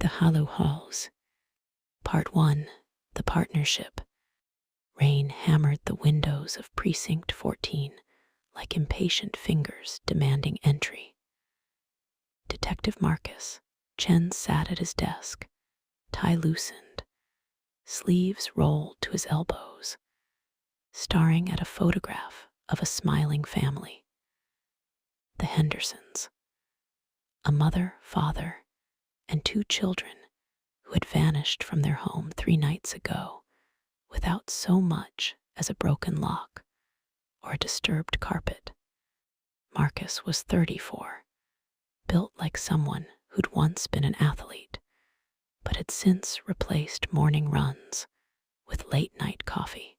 The Hollow Halls. Part 1. The Partnership. Rain hammered the windows of Precinct 14 like impatient fingers demanding entry. Detective Marcus Chen sat at his desk, tie loosened, sleeves rolled to his elbows, staring at a photograph of a smiling family. The Hendersons. A mother, father, and 2 children who had vanished from their home 3 nights ago without so much as a broken lock or a disturbed carpet. Marcus was 34, built like someone who'd once been an athlete, but had since replaced morning runs with late-night coffee.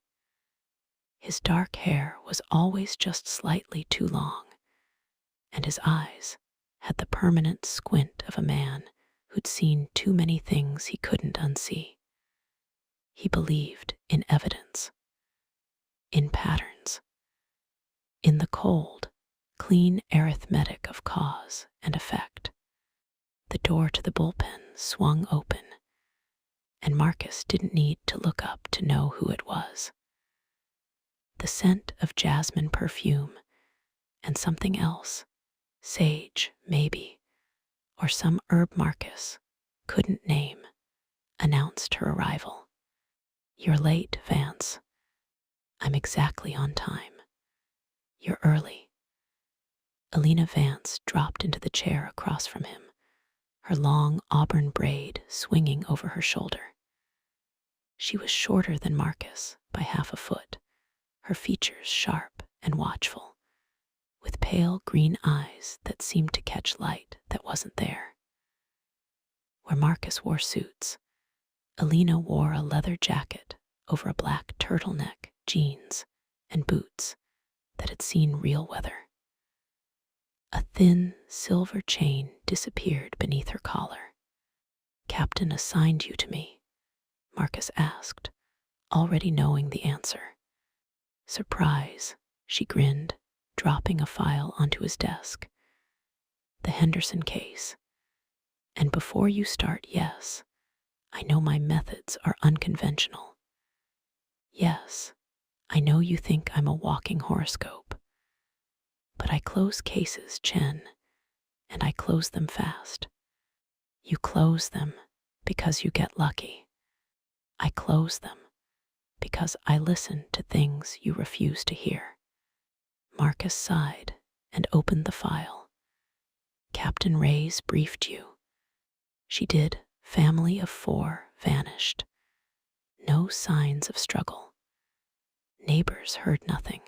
His dark hair was always just slightly too long, and his eyes had the permanent squint of a man who'd seen too many things he couldn't unsee. He believed in evidence, in patterns, in the cold, clean arithmetic of cause and effect. The door to the bullpen swung open, and Marcus didn't need to look up to know who it was. The scent of jasmine perfume and something else, sage maybe, or some herb Marcus couldn't name, announced her arrival. "You're late, Vance." "I'm exactly on time." "You're early." Alina Vance dropped into the chair across from him, her long auburn braid swinging over her shoulder. She was shorter than Marcus by half a foot, her features sharp and watchful, with pale green eyes that seemed to catch light that wasn't there. Where Marcus wore suits, Alina wore a leather jacket over a black turtleneck, jeans, and boots that had seen real weather. A thin silver chain disappeared beneath her collar. "Captain assigned you to me?" Marcus asked, already knowing the answer. "Surprise," she grinned, dropping a file onto his desk. "The Henderson case. And before you start, yes, I know my methods are unconventional. Yes, I know you think I'm a walking horoscope. But I close cases, Chen, and I close them fast. You close them because you get lucky. I close them because I listen to things you refuse to hear." Marcus sighed and opened the file. "Captain Reyes briefed you." She did. Family of 4 vanished. No signs of struggle. Neighbors heard nothing.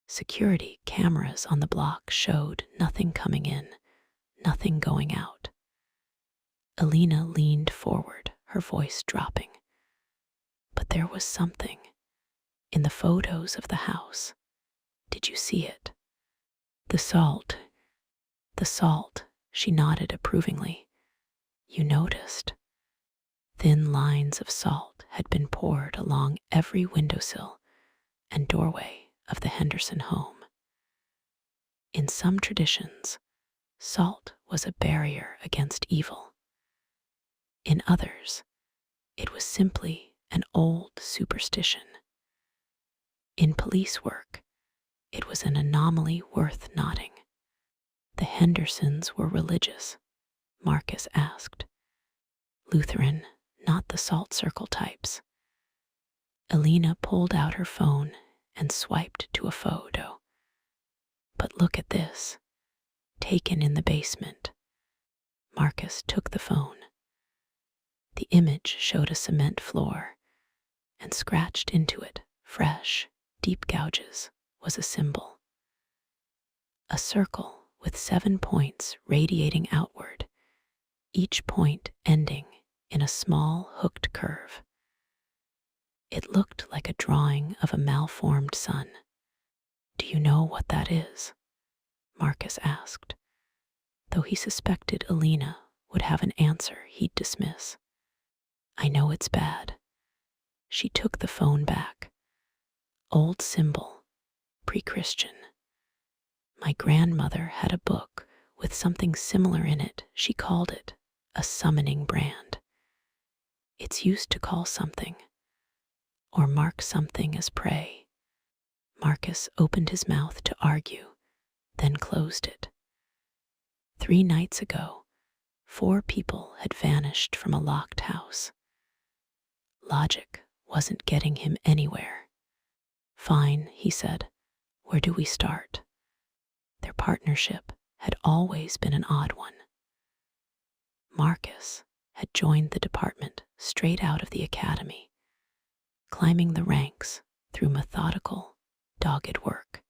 Security cameras on the block showed nothing coming in, nothing going out. Alina leaned forward, her voice dropping. But there was something. In the photos of the house. Did you see it? The salt. The salt, she nodded approvingly. You noticed. Thin lines of salt had been poured along every windowsill and doorway of the Henderson home. In some traditions, salt was a barrier against evil. In others, it was simply an old superstition. In police work, it was an anomaly worth noting. The Hendersons were religious, Marcus asked. Lutheran, not the salt circle types. Alina pulled out her phone and swiped to a photo. "But look at this. Taken in the basement." Marcus took the phone. The image showed a cement floor, and scratched into it, fresh, deep gouges, was a symbol. A circle with 7 points radiating outward, each point ending in a small hooked curve. It looked like a drawing of a malformed sun. "Do you know what that is?" Marcus asked, though he suspected Alina would have an answer he'd dismiss. "I know it's bad." She took the phone back. "Old symbol, pre-Christian. My grandmother had a book with something similar in it. She called it a summoning brand. It's used to call something or mark something as prey. Marcus opened his mouth to argue, then closed it. 3 nights ago, 4 people had vanished from a locked house. Logic wasn't getting him anywhere. Fine, he said. Where do we start? Their partnership had always been an odd one. Marcus had joined the department straight out of the academy, climbing the ranks through methodical, dogged work.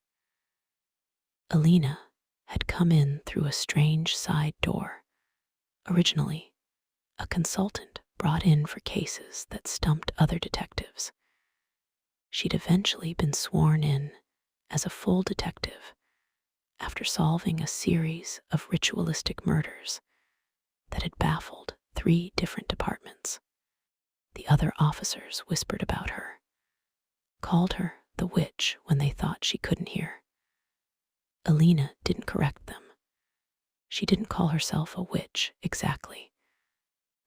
Alina had come in through a strange side door, originally a consultant brought in for cases that stumped other detectives. She'd eventually been sworn in as a full detective after solving a series of ritualistic murders that had baffled 3 different departments. The other officers whispered about her, called her the witch when they thought she couldn't hear. Alina didn't correct them. She didn't call herself a witch exactly,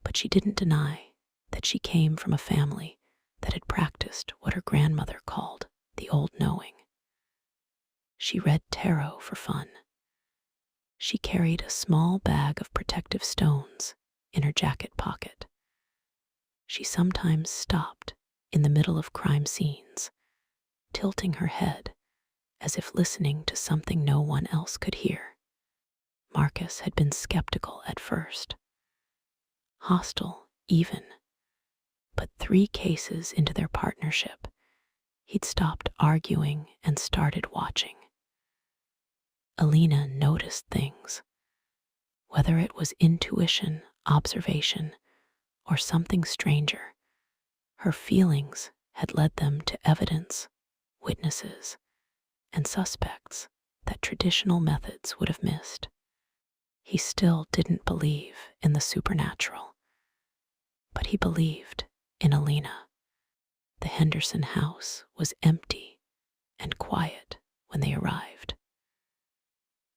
but she didn't deny that she came from a family that had practiced what her grandmother called the old knowing. She read tarot for fun. She carried a small bag of protective stones in her jacket pocket. She sometimes stopped in the middle of crime scenes, tilting her head as if listening to something no one else could hear. Marcus had been skeptical at first, hostile even, but 3 cases into their partnership, he'd stopped arguing and started watching. Alina noticed things, whether it was intuition, observation, or something stranger. Her feelings had led them to evidence, witnesses, and suspects that traditional methods would have missed. He still didn't believe in the supernatural, but he believed in Alina. The Henderson house was empty and quiet when they arrived.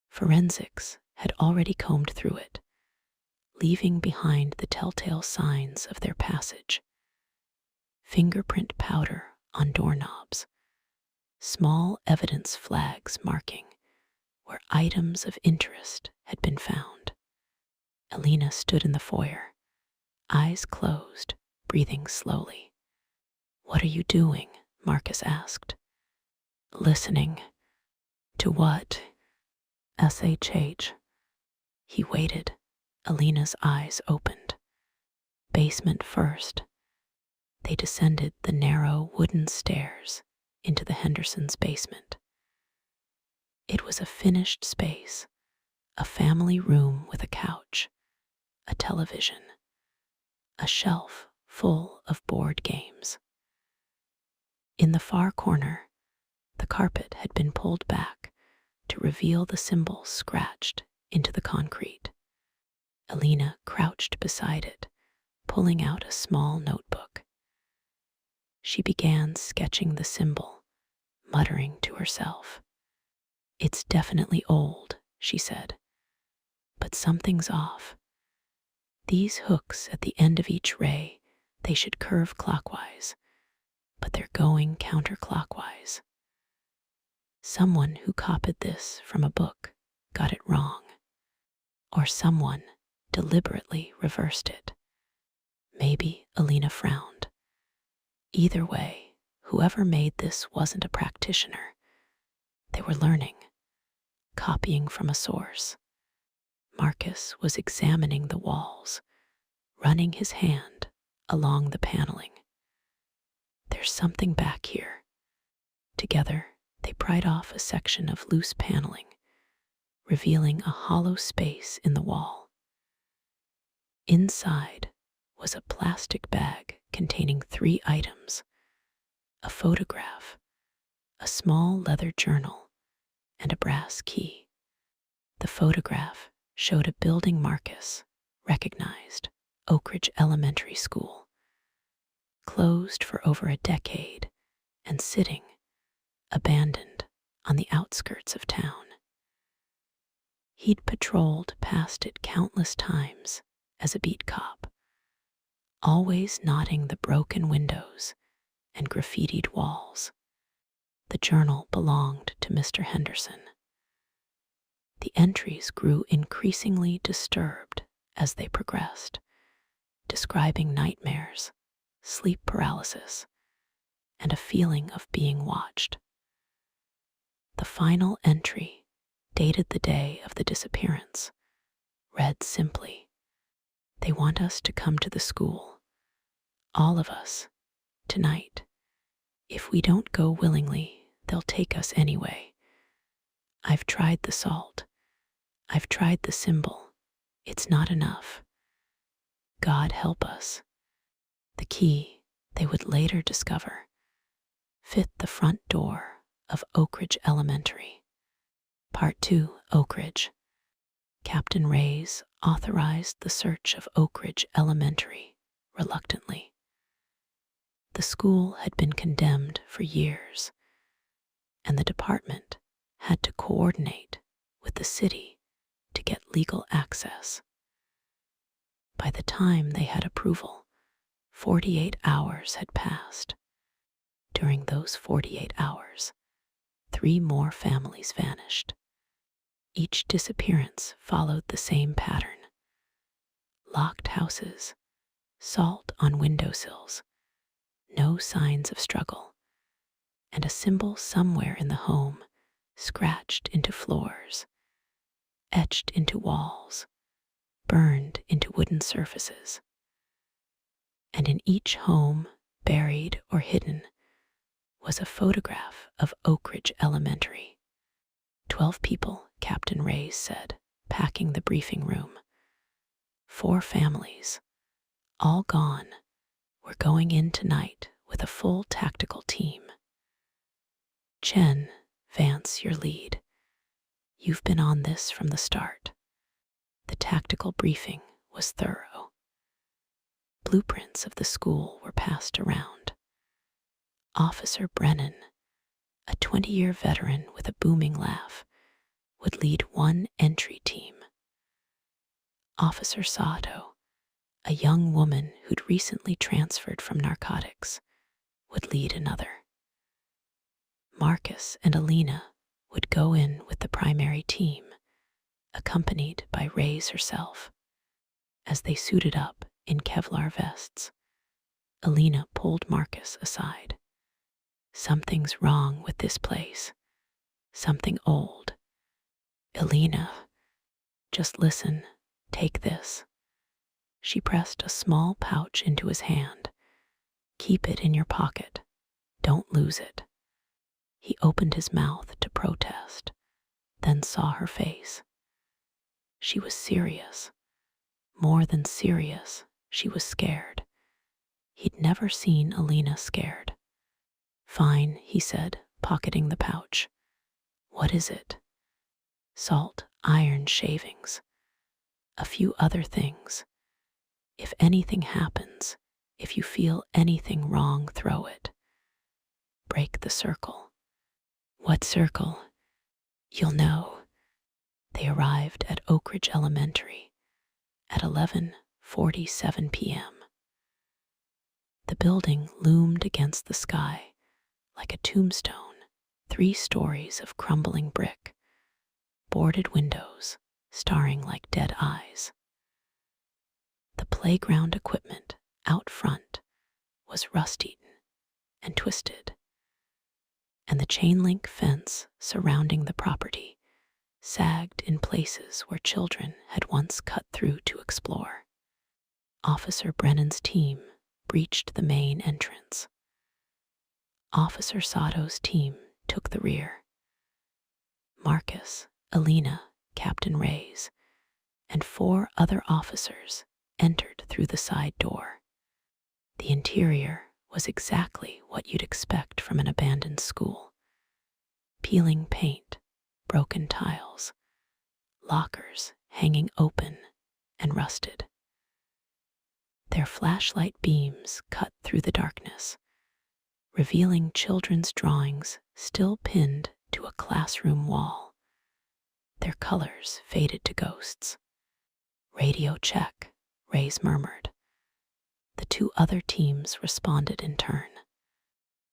Forensics had already combed through it, leaving behind the telltale signs of their passage: fingerprint powder on doorknobs, small evidence flags marking where items of interest had been found. Alina stood in the foyer, eyes closed, breathing slowly. "What are you doing?" Marcus asked. "Listening." "To what?" "SHH." He waited. Alina's eyes opened. "Basement first." They descended the narrow wooden stairs into the Hendersons' basement. It was a finished space, a family room with a couch, a television, a shelf full of board games. In the far corner, the carpet had been pulled back to reveal the symbols scratched into the concrete. Alina crouched beside it, pulling out a small notebook. She began sketching the symbol, muttering to herself. "It's definitely old," she said, "but something's off. These hooks at the end of each ray, they should curve clockwise, but they're going counterclockwise. Someone who copied this from a book got it wrong, or someone deliberately reversed it." Maybe Alina frowned. Either way, whoever made this wasn't a practitioner. They were learning, copying from a source. Marcus was examining the walls, running his hand along the paneling. "There's something back here." Together, they pried off a section of loose paneling, revealing a hollow space in the wall. Inside was a plastic bag containing 3 items: a photograph, a small leather journal, and a brass key. The photograph showed a building Marcus recognized, Oak Ridge Elementary School, closed for over a decade and sitting, abandoned, on the outskirts of town. He'd patrolled past it countless times as a beat cop, always noting the broken windows and graffitied walls. The journal belonged to Mr. Henderson. The entries grew increasingly disturbed as they progressed, describing nightmares, sleep paralysis, and a feeling of being watched. The final entry, dated the day of the disappearance, read simply, "They want us to come to the school, all of us, tonight. If we don't go willingly, they'll take us anyway. I've tried the salt. I've tried the symbol. It's not enough. God help us." The key, they would later discover, fit the front door of Oak Ridge Elementary. Part 2, Oak Ridge. Captain Reyes authorized the search of Oak Ridge Elementary reluctantly. The school had been condemned for years, and the department had to coordinate with the city to get legal access. By the time they had approval, 48 hours had passed. During those 48 hours, 3 more families vanished. Each disappearance followed the same pattern: locked houses, salt on windowsills, no signs of struggle, and a symbol somewhere in the home scratched into floors, etched into walls, burned into wooden surfaces. And in each home, buried or hidden, was a photograph of Oak Ridge Elementary. 12 people, Captain Reyes said, packing the briefing room. 4 families, all gone. We're going in tonight with a full tactical team. Chen, Vance, your lead. You've been on this from the start. The tactical briefing was thorough. Blueprints of the school were passed around. Officer Brennan, a 20-year veteran with a booming laugh, would lead one entry team. Officer Sato, a young woman who'd recently transferred from narcotics, would lead another. Marcus and Alina would go in with the primary team, accompanied by Reyes herself. As they suited up in Kevlar vests, Alina pulled Marcus aside. "Something's wrong with this place. Something old. Alina, just listen. Take this." She pressed a small pouch into his hand. "Keep it in your pocket. Don't lose it." He opened his mouth to protest, then saw her face. She was serious. More than serious, she was scared. He'd never seen Alina scared. "Fine," he said, pocketing the pouch. "What is it?" "Salt, iron shavings. A few other things. If anything happens, if you feel anything wrong, throw it. Break the circle." "What circle?" "You'll know." They arrived at Oak Ridge Elementary at 11:47 p.m. The building loomed against the sky like a tombstone, 3 stories of crumbling brick, boarded windows staring like dead eyes. The playground equipment out front was rust-eaten and twisted, and the chain-link fence surrounding the property sagged in places where children had once cut through to explore. Officer Brennan's team breached the main entrance. Officer Sato's team took the rear. Marcus, Alina, Captain Reyes, and 4 other officers entered through the side door. The interior was exactly what you'd expect from an abandoned school. Peeling paint, broken tiles, lockers hanging open and rusted. Their flashlight beams cut through the darkness, revealing children's drawings still pinned to a classroom wall. Their colors faded to ghosts. "Radio check," Reyes murmured. The two other teams responded in turn.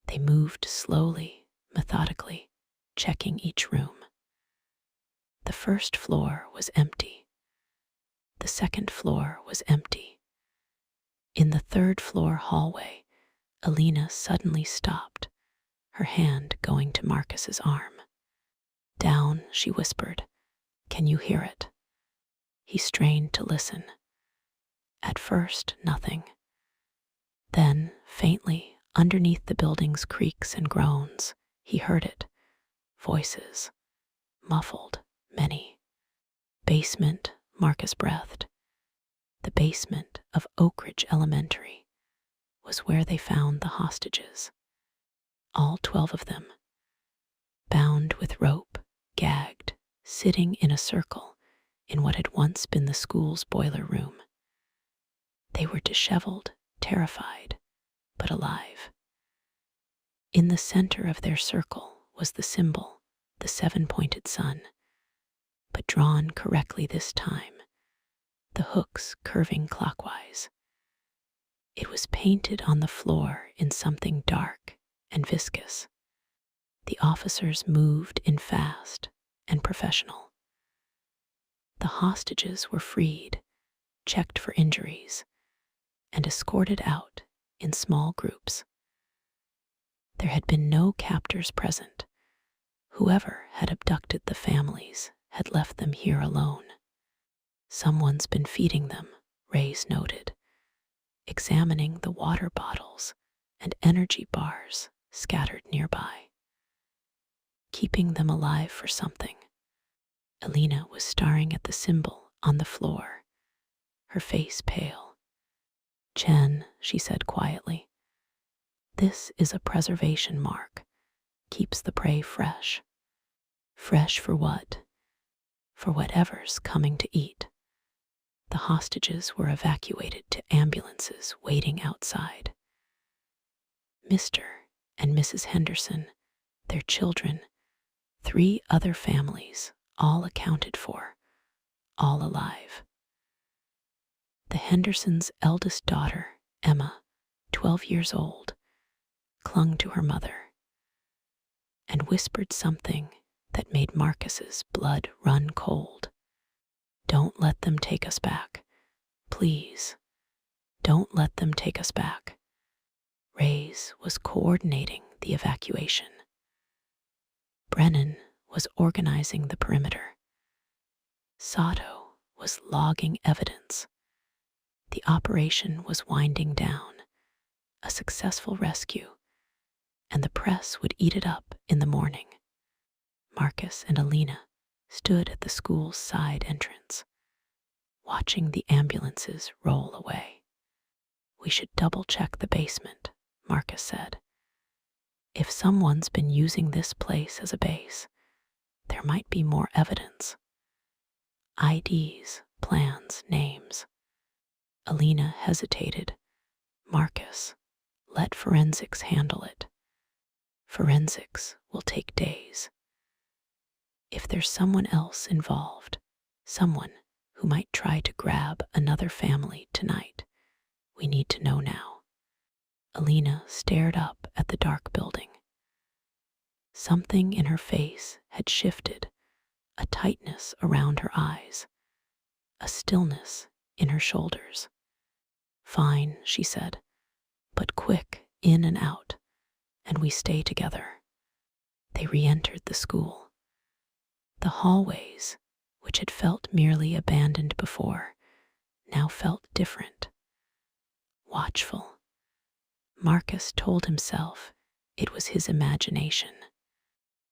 They moved slowly, methodically, checking each room. The first floor was empty. The second floor was empty. In the third floor hallway, Alina suddenly stopped, her hand going to Marcus's arm. "Down," she whispered. "Can you hear it?" He strained to listen. At first, nothing. Then, faintly, underneath the building's creaks and groans, he heard it. Voices. Muffled, many. "Basement," Marcus breathed. The basement of Oak Ridge Elementary was where they found the hostages. All 12 of them. Bound with rope, gagged, sitting in a circle in what had once been the school's boiler room. They were disheveled, terrified, but alive. In the center of their circle was the symbol, the 7-pointed sun, but drawn correctly this time, the hooks curving clockwise. It was painted on the floor in something dark and viscous. The officers moved in fast and professional. The hostages were freed, checked for injuries, and escorted out in small groups. There had been no captors present. Whoever had abducted the families had left them here alone. "Someone's been feeding them," Reyes noted, examining the water bottles and energy bars scattered nearby. "Keeping them alive for something." Alina was staring at the symbol on the floor, her face pale. "Chen," she said quietly, "this is a preservation mark. Keeps the prey fresh." "Fresh for what?" "For whatever's coming to eat." The hostages were evacuated to ambulances waiting outside. Mr. and Mrs. Henderson, their children, 3 other families, all accounted for, all alive. The Hendersons' eldest daughter, Emma, 12 years old, clung to her mother and whispered something that made Marcus's blood run cold. "Don't let them take us back. Please, don't let them take us back." Reyes was coordinating the evacuation. Brennan was organizing the perimeter. Sato was logging evidence. The operation was winding down, a successful rescue, and the press would eat it up in the morning. Marcus and Alina stood at the school's side entrance, watching the ambulances roll away. "We should double-check the basement," Marcus said. "If someone's been using this place as a base, there might be more evidence. IDs, plans, names." Alina hesitated. "Marcus, let forensics handle it. Forensics will take days. If there's someone else involved, someone who might try to grab another family tonight, we need to know now." Alina stared up at the dark building. Something in her face had shifted, a tightness around her eyes, a stillness in her shoulders. "Fine," she said, "but quick, in and out, and we stay together." They re-entered the school. The hallways, which had felt merely abandoned before, now felt different. Watchful. Marcus told himself it was his imagination.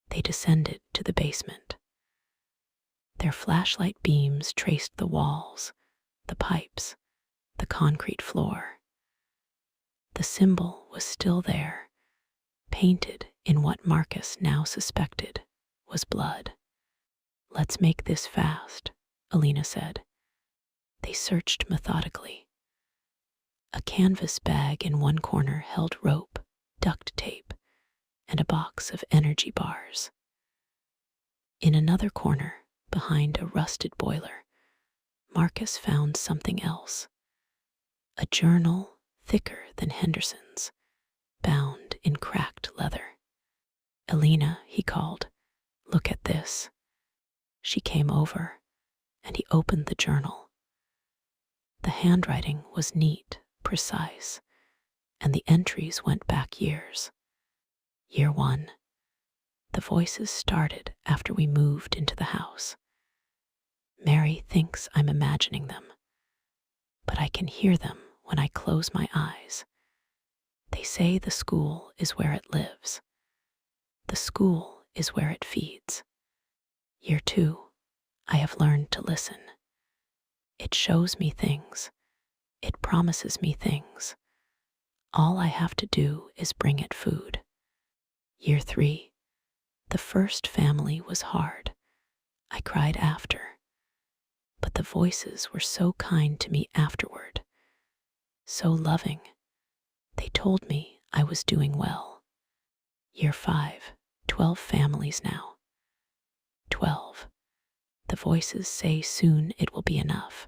They descended to the basement. Their flashlight beams traced the walls, the pipes, the concrete floor. The symbol was still there, painted in what Marcus now suspected was blood. "Let's make this fast," Alina said. They searched methodically. A canvas bag in one corner held rope, duct tape, and a box of energy bars. In another corner, behind a rusted boiler, Marcus found something else, a journal thicker than Henderson's, bound in cracked leather. "Elena," he called, "look at this." She came over, and he opened the journal. The handwriting was neat, precise, and the entries went back years. Year 1. The voices started after we moved into the house. Mary thinks I'm imagining them, but I can hear them when I close my eyes. They say the school is where it lives. The school is where it feeds. Year 2. I have learned to listen. It shows me things. It promises me things. All I have to do is bring it food. Year 3. The first family was hard. I cried after. But the voices were so kind to me afterward. So loving. They told me I was doing well. Year 5. 12 families now. 12. The voices say soon it will be enough.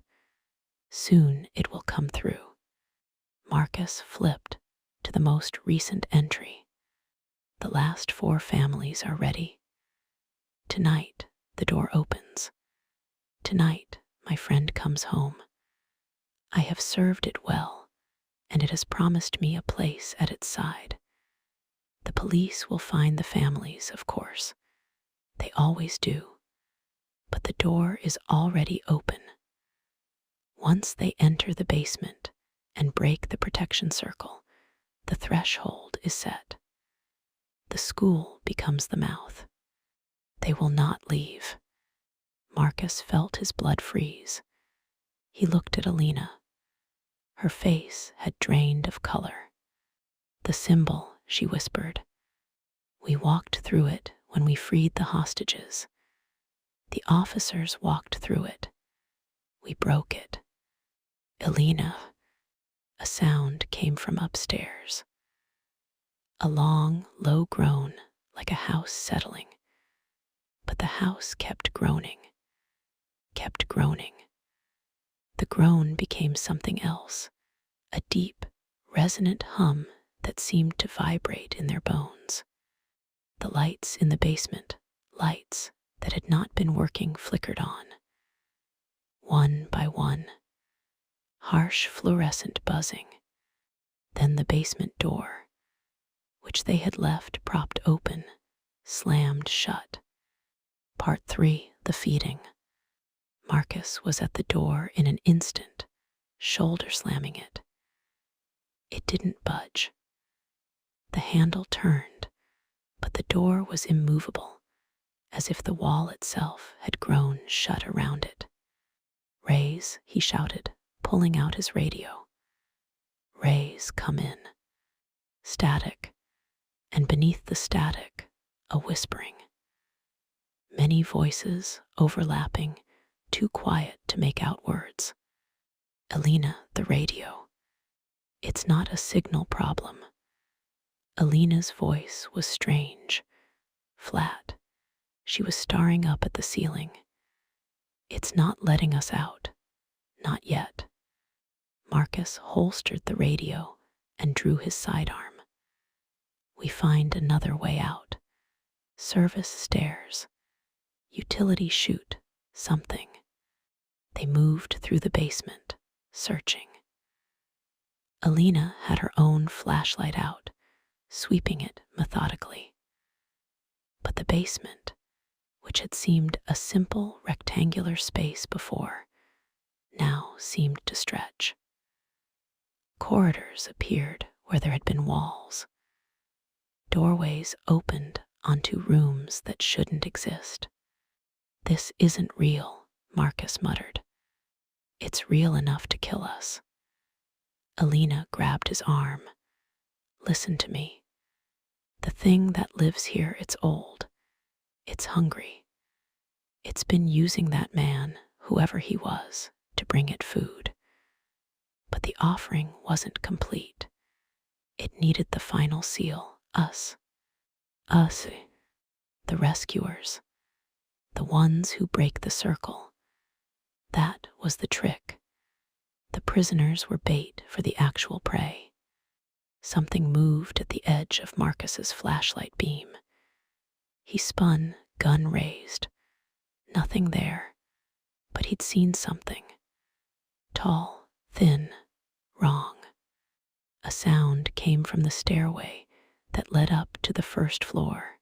Soon it will come through. Marcus flipped to the most recent entry. The last 4 families are ready. Tonight, the door opens. Tonight, my friend comes home. I have served it well, and it has promised me a place at its side. The police will find the families, of course. They always do. But the door is already open. Once they enter the basement and break the protection circle, the threshold is set. The school becomes the mouth. They will not leave. Marcus felt his blood freeze. He looked at Elena. Her face had drained of color. "The symbol," she whispered. "We walked through it when we freed the hostages. The officers walked through it. We broke it." "Elena," a sound came from upstairs. A long, low groan, like a house settling. But the house kept groaning, kept groaning. The groan became something else, a deep, resonant hum that seemed to vibrate in their bones. The lights in the basement, lights that had not been working, flickered on. One by one, harsh fluorescent buzzing. Then the basement door, which they had left propped open, slammed shut. Part 3. The feeding. Marcus was at the door in an instant, shoulder slamming it. It didn't budge. The handle turned, but the door was immovable, as if the wall itself had grown shut around it. "Rays," he shouted, pulling out his radio. "Rays, come in." Static, and beneath the static, a whispering. Many voices overlapping, too quiet to make out words. "Elena, the radio. It's not a signal problem." Elena's voice was strange, flat. She was staring up at the ceiling. "It's not letting us out. Not yet." Marcus holstered the radio and drew his sidearm. "We find another way out. Service stairs. Utility chute, something." They moved through the basement, searching. Elena had her own flashlight out, sweeping it methodically. But the basement, which had seemed a simple rectangular space before, now seemed to stretch. Corridors appeared where there had been walls. Doorways opened onto rooms that shouldn't exist. "This isn't real," Marcus muttered. "It's real enough to kill us." Elena grabbed his arm. "Listen to me. The thing that lives here, it's old. It's hungry. It's been using that man, whoever he was, to bring it food. But the offering wasn't complete. It needed the final seal, us. Us, the rescuers. The ones who break the circle. That was the trick. The prisoners were bait for the actual prey. Something moved at the edge of Marcus's flashlight beam. He spun, gun raised. Nothing there, but he'd seen something. Tall, thin, wrong. A sound came from the stairway that led up to the first floor.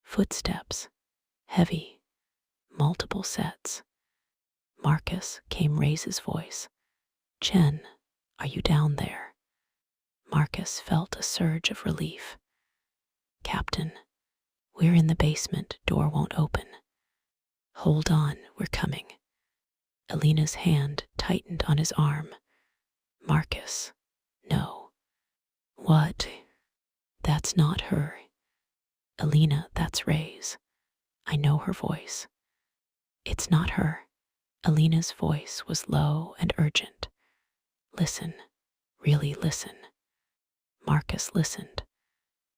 Footsteps, heavy, multiple sets. Marcus came Ray's voice. "Chen, are you down there?" Marcus felt a surge of relief. "Captain, we're in the basement, door won't open." "Hold on, we're coming." Alina's hand tightened on his arm. "Marcus, no." "What?" "That's not her." "Alina, that's Ray's. I know her voice." "It's not her." Alina's voice was low and urgent. "Listen, really listen." Marcus listened.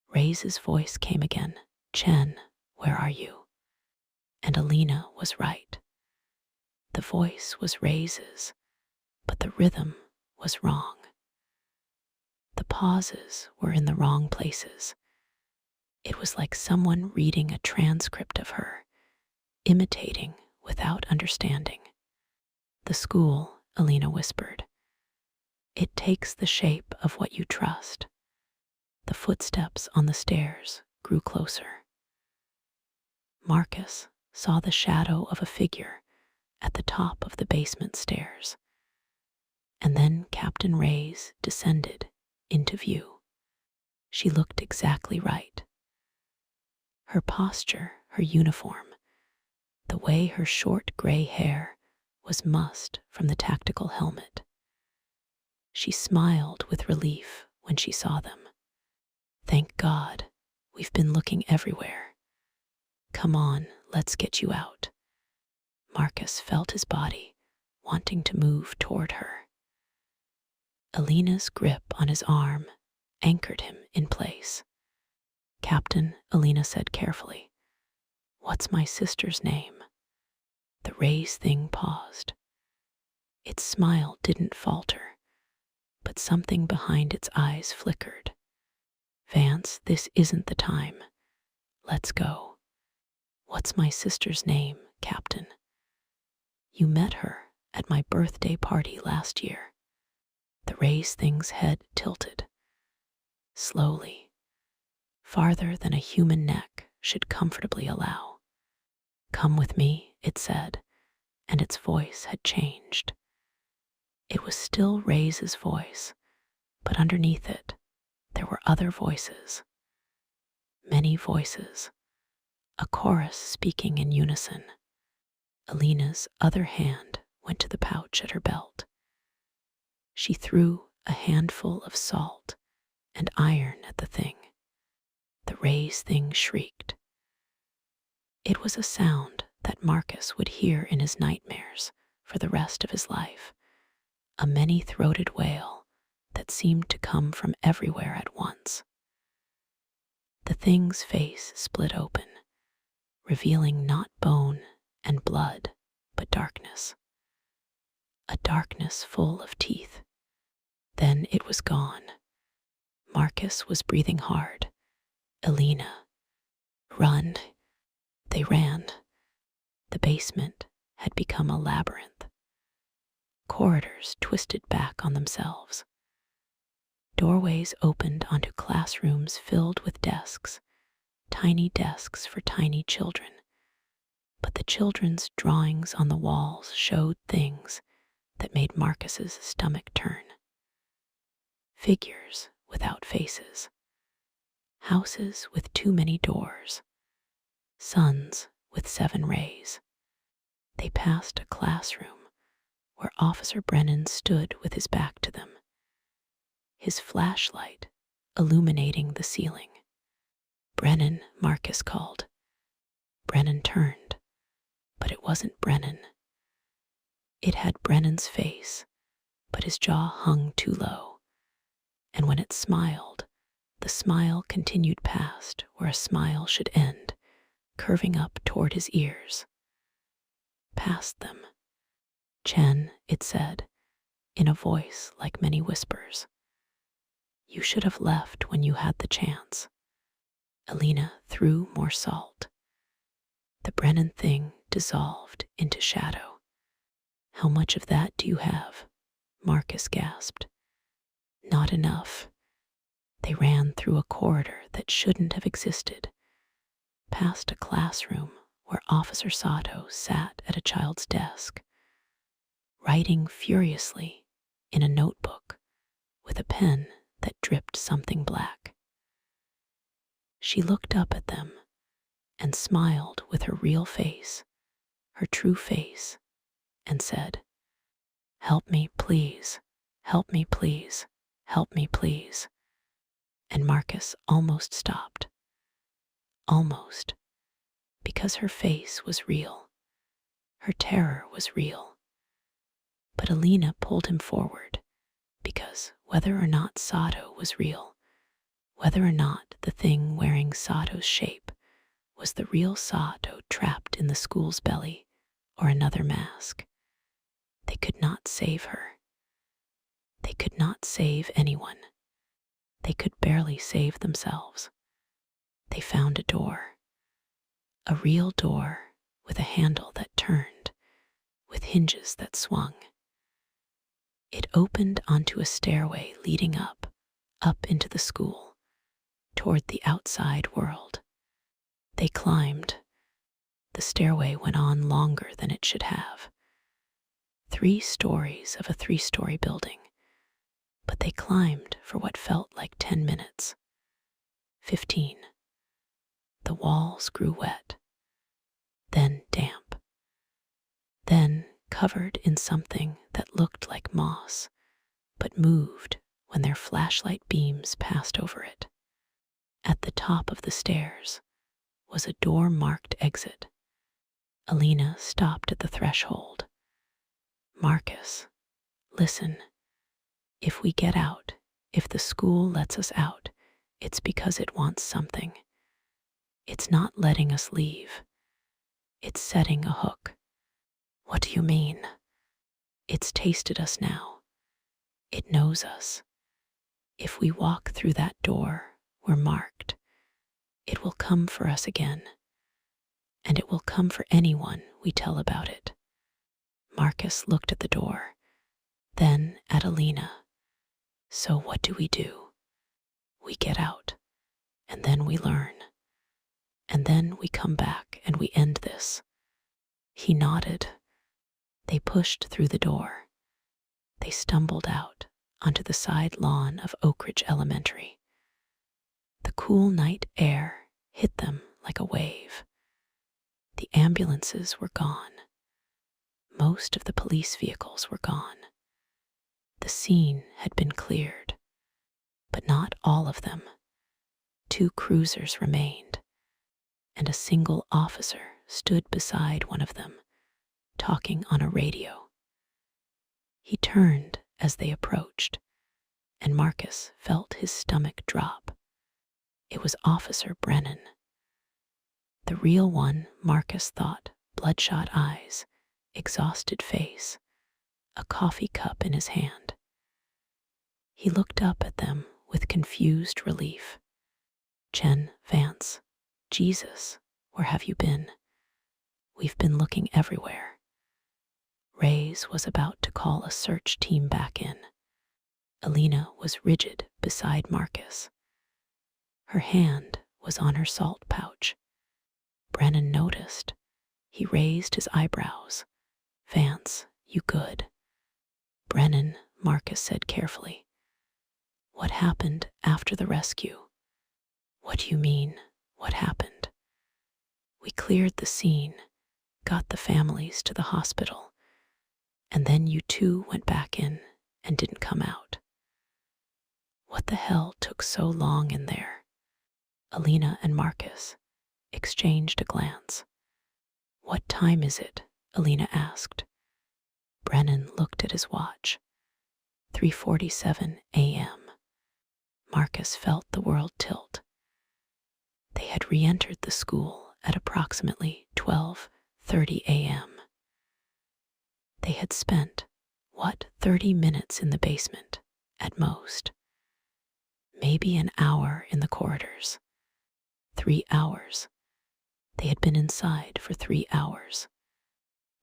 Ray's voice came again. "Chen, where are you?" And Alina was right. The voice was Ray's, but the rhythm was wrong. The pauses were in the wrong places. It was like someone reading a transcript of her, imitating without understanding. "The school," Alina whispered. "It takes the shape of what you trust." The footsteps on the stairs grew closer. Marcus saw the shadow of a figure at the top of the basement stairs. And then Captain Ray's descended into view. She looked exactly right. Her posture, her uniform, the way her short gray hair was mussed from the tactical helmet. She smiled with relief when she saw them. "Thank God, we've been looking everywhere. Come on, let's get you out." Marcus felt his body wanting to move toward her. Alina's grip on his arm anchored him in place. "Captain," Alina said carefully, "what's my sister's name?" The Ray's thing paused. Its smile didn't falter, but something behind its eyes flickered. "Vance, this isn't the time. Let's go." "What's my sister's name, Captain?" "You met her at my birthday party last year." The Ray's thing's head tilted. Slowly, farther than a human neck should comfortably allow. "Come with me," it said, and its voice had changed. It was still Ray's voice, but underneath it, there were other voices. Many voices, a chorus speaking in unison. Alina's other hand went to the pouch at her belt. She threw a handful of salt and iron at the thing. The Ray's thing shrieked. It was a sound that Marcus would hear in his nightmares for the rest of his life, a many-throated wail that seemed to come from everywhere at once. The thing's face split open, revealing not bone and blood, but darkness. A darkness full of teeth. Then it was gone. Marcus was breathing hard. "Alina, run." They ran. The basement had become a labyrinth. Corridors twisted back on themselves. Doorways opened onto classrooms filled with desks, tiny desks for tiny children. But the children's drawings on the walls showed things that made Marcus's stomach turn. Figures without faces. Houses with too many doors. Suns with 7 rays. They passed a classroom where Officer Brennan stood with his back to them, his flashlight illuminating the ceiling. "Brennan," Marcus called. Brennan turned, but it wasn't Brennan. It had Brennan's face, but his jaw hung too low, and when it smiled, the smile continued past where a smile should end, curving up toward his ears. Past them. "Chen," it said, in a voice like many whispers. You should have left when you had the chance. Alina threw more salt. The Brennan thing dissolved into shadow. How much of that do you have? Marcus gasped. Not enough. They ran through a corridor that shouldn't have existed, past a classroom where Officer Sato sat at a child's desk, writing furiously in a notebook with a pen that dripped something black. She looked up at them and smiled with her real face, her true face, and said, "Help me, please. Help me, please. Help me, please." And Marcus almost stopped. Almost. Because her face was real. Her terror was real. But Alina pulled him forward, because whether or not Sato was real, whether or not the thing wearing Sato's shape was the real Sato trapped in the school's belly or another mask, they could not save her. They could not save anyone. They could barely save themselves. They found a door. A real door with a handle that turned, with hinges that swung. It opened onto a stairway leading up into the school, toward the outside world. They climbed. The stairway went on longer than it should have. 3 stories of a 3-story building, but they climbed for what felt like 10 minutes. 15. The walls grew wet, then damp, then covered in something that looked like moss, but moved when their flashlight beams passed over it. At the top of the stairs was a door marked exit. Alina stopped at the threshold. Marcus, listen. If we get out, if the school lets us out, it's because it wants something. It's not letting us leave. It's setting a hook. What do you mean? It's tasted us now. It knows us. If we walk through that door, we're marked. It will come for us again. And it will come for anyone we tell about it. Marcus looked at the door, then at Alina. So what do? We get out, and then we learn. And then we come back and we end this. He nodded. They pushed through the door. They stumbled out onto the side lawn of Oak Ridge Elementary. The cool night air hit them like a wave. The ambulances were gone. Most of the police vehicles were gone. The scene had been cleared, but not all of them. 2 cruisers remained, and a single officer stood beside one of them, talking on a radio. He turned as they approached, and Marcus felt his stomach drop. It was Officer Brennan. The real one, Marcus thought, bloodshot eyes, exhausted face, a coffee cup in his hand. He looked up at them with confused relief. Chen Vance, Jesus, where have you been? We've been looking everywhere. Reyes was about to call a search team back in. Alina was rigid beside Marcus. Her hand was on her salt pouch. Brennan noticed. He raised his eyebrows. Vance, you good? Brennan, Marcus said carefully. What happened after the rescue? What do you mean, what happened? We cleared the scene, got the families to the hospital, and then you 2 went back in and didn't come out. What the hell took so long in there? Alina and Marcus exchanged a glance. What time is it? Alina asked. Brennan looked at his watch. 3:47 a.m. Marcus felt the world tilt. They had re-entered the school at approximately 12:30 a.m. They had spent 30 minutes in the basement, at most. Maybe an hour in the corridors. 3 hours. They had been inside for 3 hours.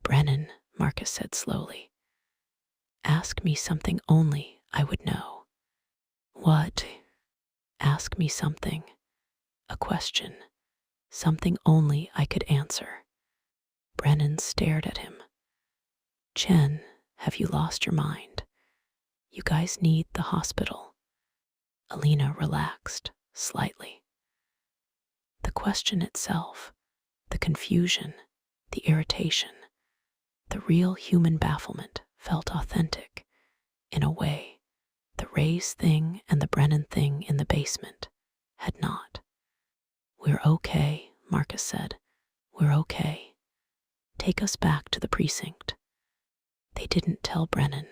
Brennan, Marcus said slowly. Ask me something only I would know. What? Ask me something. A question. Something only I could answer. Brennan stared at him. Chen, have you lost your mind? You guys need the hospital. Alina relaxed slightly. The question itself, the confusion, the irritation, the real human bafflement felt authentic. In a way, the Ray's thing and the Brennan thing in the basement had not. We're okay, Marcus said. We're okay. Take us back to the precinct. They didn't tell Brennan.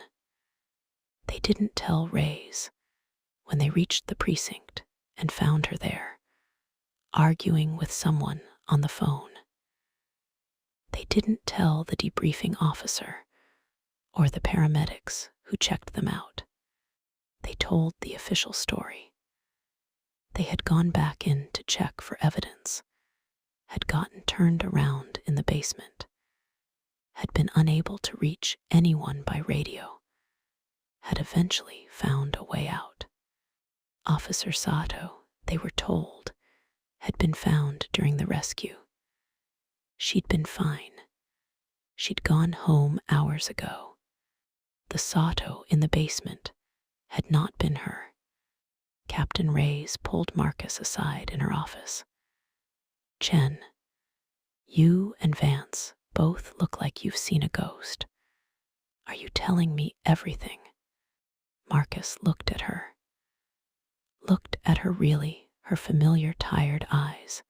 They didn't tell Ray's. When they reached the precinct and found her there, arguing with someone on the phone. They didn't tell the debriefing officer or the paramedics who checked them out. They told the official story. They had gone back in to check for evidence, had gotten turned around in the basement, had been unable to reach anyone by radio, had eventually found a way out. Officer Sato, they were told, had been found during the rescue. She'd been fine. She'd gone home hours ago. The Sato in the basement had not been her. Captain Reyes pulled Marcus aside in her office. Chen, you and Vance both look like you've seen a ghost. Are you telling me everything? Marcus looked at her really, her familiar tired eyes,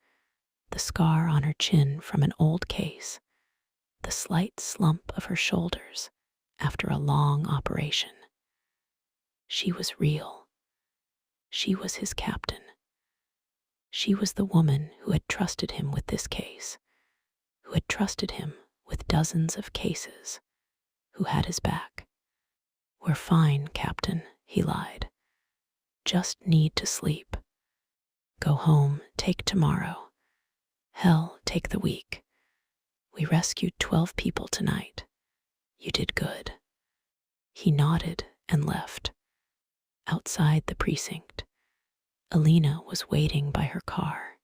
the scar on her chin from an old case, the slight slump of her shoulders after a long operation. She was real. She was his captain. She was the woman who had trusted him with this case, who had trusted him with dozens of cases, who had his back. We're fine, Captain, he lied. Just need to sleep. Go home, take tomorrow. Hell, take the week. We rescued 12 people tonight. You did good. He nodded and left. Outside the precinct, Alina was waiting by her car.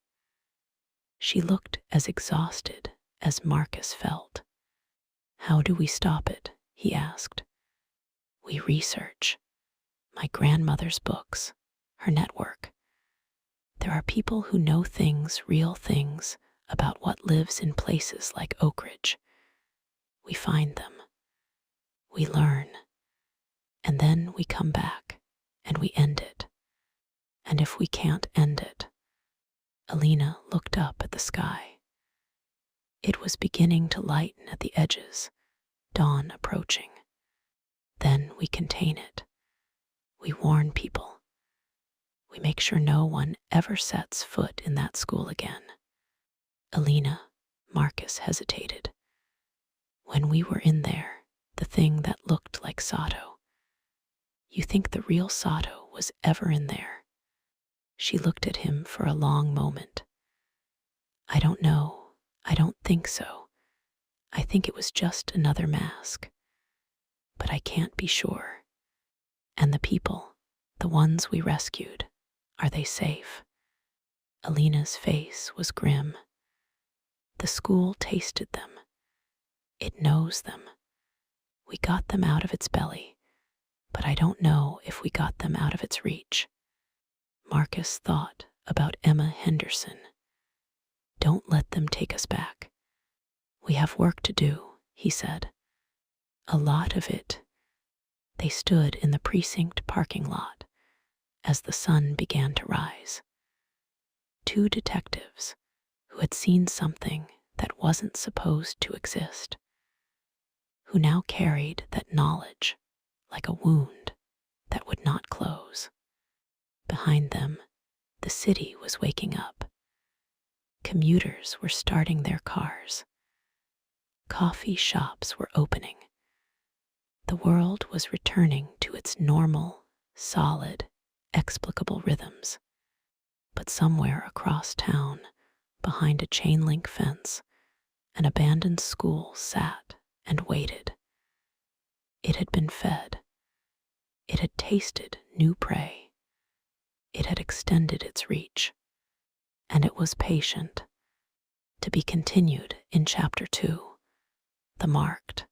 She looked as exhausted as Marcus felt. How do we stop it? He asked. We research. My grandmother's books, her network. There are people who know things, real things, about what lives in places like Oak Ridge. We find them. We learn. And then we come back and we end it. And if we can't end it, Alina looked up at the sky. It was beginning to lighten at the edges, dawn approaching. Then we contain it. We warn people. We make sure no one ever sets foot in that school again. Alina, Marcus hesitated. When we were in there, the thing that looked like Sato. You think the real Sato was ever in there? She looked at him for a long moment. I don't know. I don't think so. I think it was just another mask. But I can't be sure. And the people, the ones we rescued, are they safe? Alina's face was grim. The school tasted them. It knows them. We got them out of its belly, but I don't know if we got them out of its reach. Marcus thought about Emma Henderson. Don't let them take us back. We have work to do, he said. A lot of it. They stood in the precinct parking lot as the sun began to rise. 2 detectives who had seen something that wasn't supposed to exist, who now carried that knowledge like a wound that would not close. Behind them, the city was waking up. Commuters were starting their cars. Coffee shops were opening. The world was returning to its normal, solid, explicable rhythms. But somewhere across town, behind a chain link fence, an abandoned school sat and waited. It had been fed. It had tasted new prey. It had extended its reach. And it was patient, to be continued in Chapter 2, The Marked.